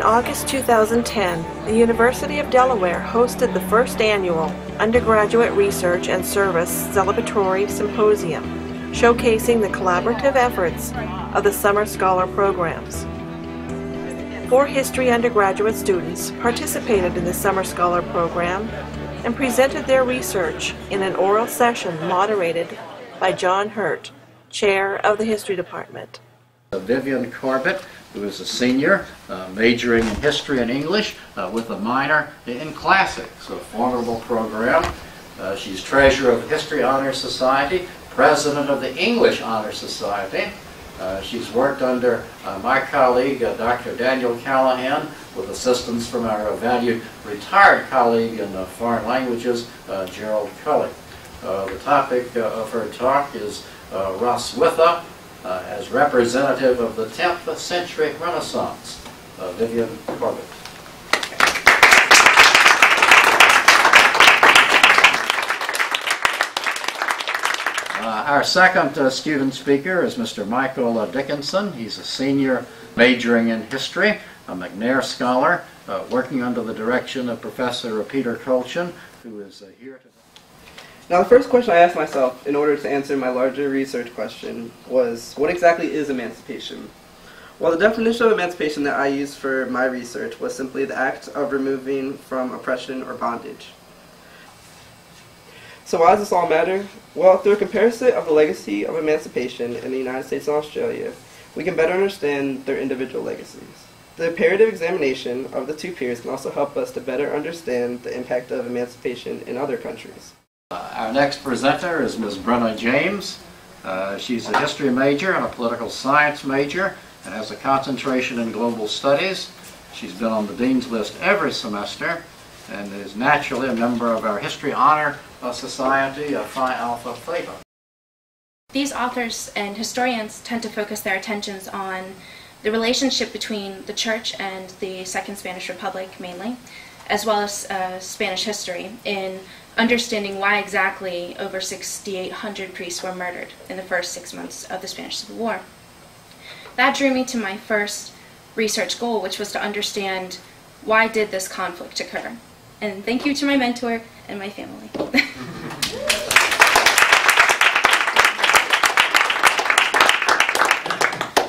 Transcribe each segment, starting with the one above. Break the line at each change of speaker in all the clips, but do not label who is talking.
August 2010, the University of Delaware hosted the first annual Undergraduate Research and Service Celebratory Symposium, showcasing the collaborative efforts of the Summer Scholar programs. 4 history undergraduate students participated in the Summer Scholar program and presented their research in an oral session moderated by John Hurt, Chair of the History Department.
Vivian Corbett, who is a senior, majoring in history and English with a minor in classics, a formidable program. She's treasurer of the History Honor Society, president of the English Honor Society. She's worked under my colleague, Dr. Daniel Callahan, with assistance from our valued retired colleague in foreign languages, Gerald Cully. The topic of her talk is Roswitha as representative of the 10th century Renaissance. Vivian Corbett. Our second student speaker is Mr. Michael Dickinson. He's a senior majoring in history, a McNair Scholar, working under the direction of Professor Peter Colchin, who is here today.
Now, the first question I asked myself in order to answer my larger research question was, what exactly is emancipation? Well, the definition of emancipation that I used for my research was simply the act of removing from oppression or bondage. So why does this all matter? Well, through a comparison of the legacy of emancipation in the United States and Australia, we can better understand their individual legacies. The comparative examination of the two periods can also help us to better understand the impact of emancipation in other countries.
Our next presenter is Ms. Brenna James. She's a history major and a political science major and has a concentration in global studies. She's been on the Dean's List every semester and is naturally a member of our History Honor Society, Phi Alpha Theta.
These authors and historians tend to focus their attentions on the relationship between the Church and the Second Spanish Republic mainly, as well as Spanish history, in understanding why exactly over 6,800 priests were murdered in the first 6 months of the Spanish Civil War. That drew me to my first research goal, which was to understand why did this conflict occur. And thank you to my mentor and my family.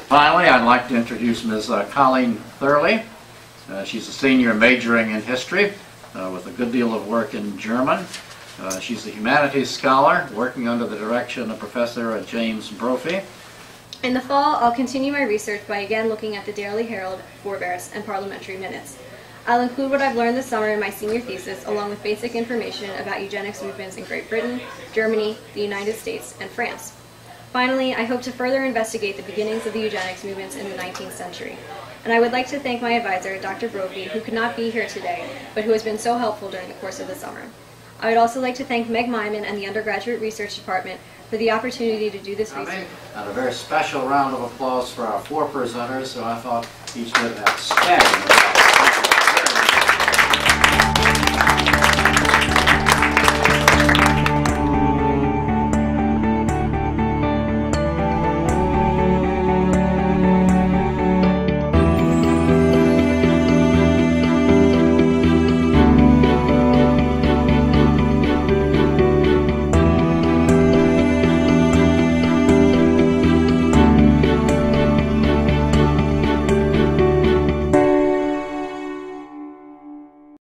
Finally, I'd like to introduce Ms. Colleen Thurley. She's a senior majoring in history with a good deal of work in German. She's a humanities scholar working under the direction of Professor James Brophy.
In the fall, I'll continue my research by again looking at the Daily Herald, forebears, and parliamentary minutes. I'll include what I've learned this summer in my senior thesis, along with basic information about eugenics movements in Great Britain, Germany, the United States, and France. Finally, I hope to further investigate the beginnings of the eugenics movements in the 19th century. And I would like to thank my advisor, Dr. Brophy, who could not be here today, but who has been so helpful during the course of the summer. I would also like to thank Meg Myman and the Undergraduate Research Department for the opportunity to do this research.
And a very special round of applause for our 4 presenters, who I thought each did an outstanding job.